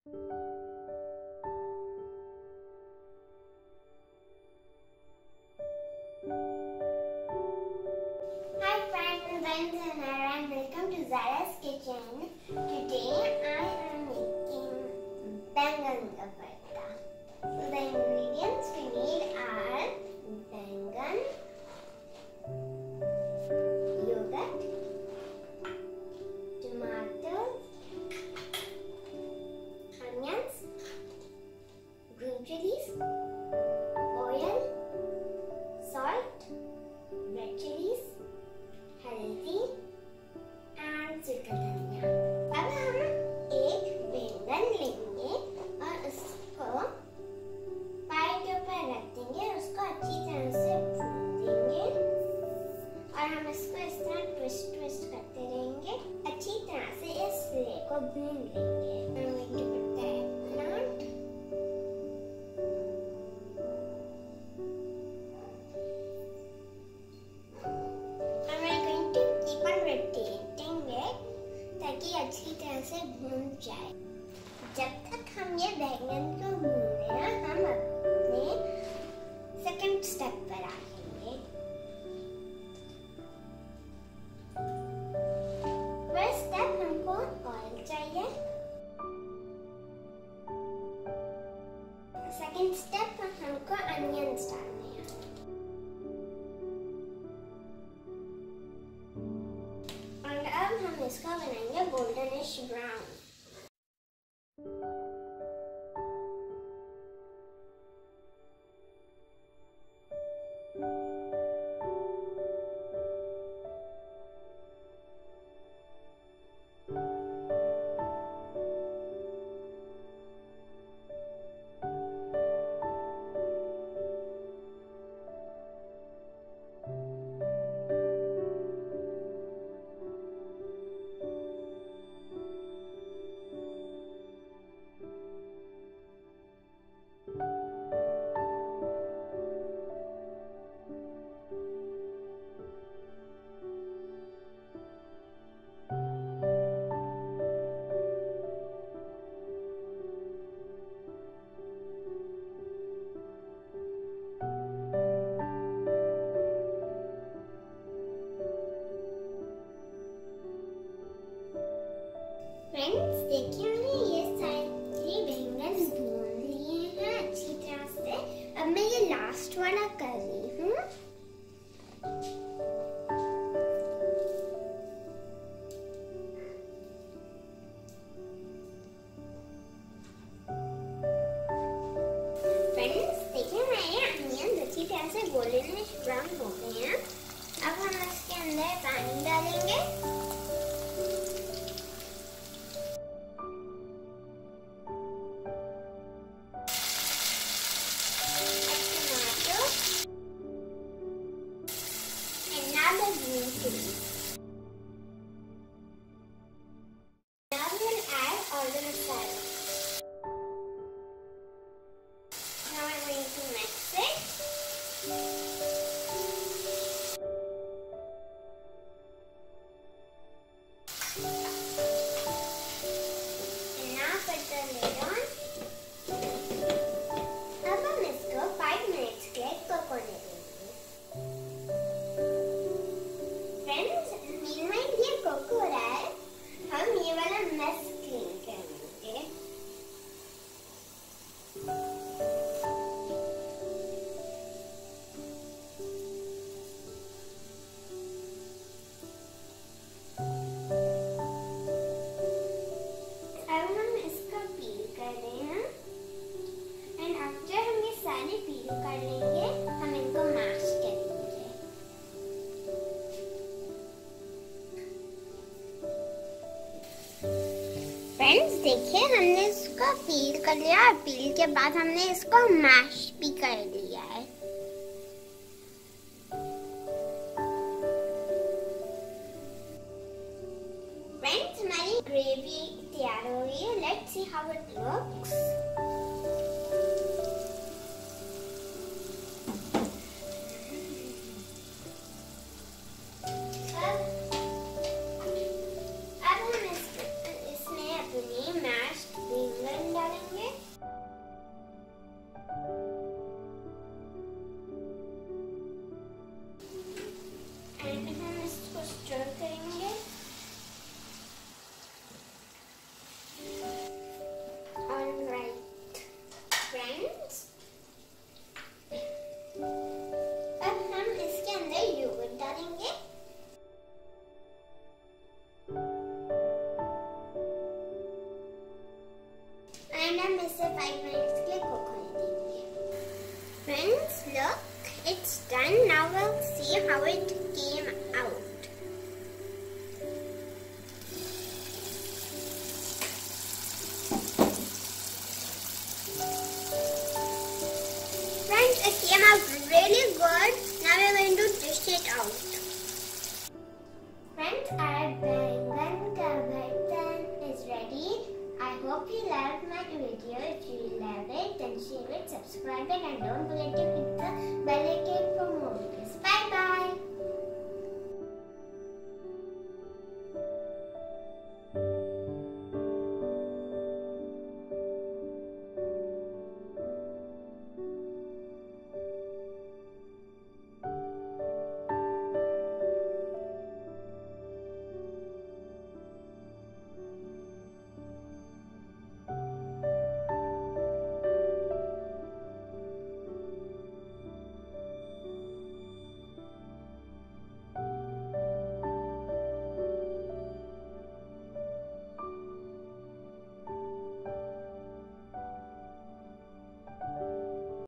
Hi friends and welcome to Zara's Kitchen. Today I am making bangan ka paratha. So the ingredients we need are bangan, yogurt, tomatoes, onions, green chilies, oil, salt, red chilies, हल्दी and सूखा धनिया। अब हम एक बैंगन लेंगे और उसको पाई के ऊपर रख देंगे और उसको अच्छी तरह से भून देंगे और हम इसको इस तरह ट्विस्ट करते रहेंगे। अच्छी तरह से इस ले को भून लेंगे। ताकि अच्छी तरह से भून जाए। जब तक हम ये बैंगन को भून रहे हैं, हम अपने सेकंड स्टेप पर आएंगे। फर्स्ट स्टेप हमको ऑयल चाहिए। सेकंड स्टेप हमको अनियंस डालने हैं। और अब हम इसका बनाएंगे गोल्डनिश ब्राउन। फ्रेंड्स देखिए, हमने ये सारे बैंगन भून लिए हैं अच्छी तरह से। अब मैं ये लास्ट वाला कर रही हूँ। फ्रेंड्स देखिए, हमारे अनियन अच्छी तरह से गोल्डनिश ब्राउन हो गए हैं। अब हम इसके अंदर पानी डालेंगे। Green chilies. Now we'll add all the masala. Now I'm going to mix it. And now put the lid on. अब हम इसको 5 minutes के लिए कुक होने देंगे। ये कुक हो रहा है, हम ये वाला मेस क्लीन करेंगे। अब हम इसका पील कर रहे हैं एंड आफ्टर हम ये सारे पील कर लेंगे, हम इनको मैश करेंगे। फ्रेंड्स देखिए, हमने इसको पील कर लिया और पील के बाद हमने इसको मैश भी कर लिया है। फ्रेंड्स हमारी ग्रेवी तैयार हो गई है। Let's see how it looks. अब हम इसमें अपनी मैश्ड बैंगन 5 minutes के लिए cook होने देंगे. Friends, look, it's done. Now we'll see how it came out. Friends, it came out really good. Now we're going to dish it out. Friends, our bangan ka bhartan is ready. I hope you loved my video. If you love it, then share it, subscribe it, and don't forget to hit the bell icon for more videos. Bye bye.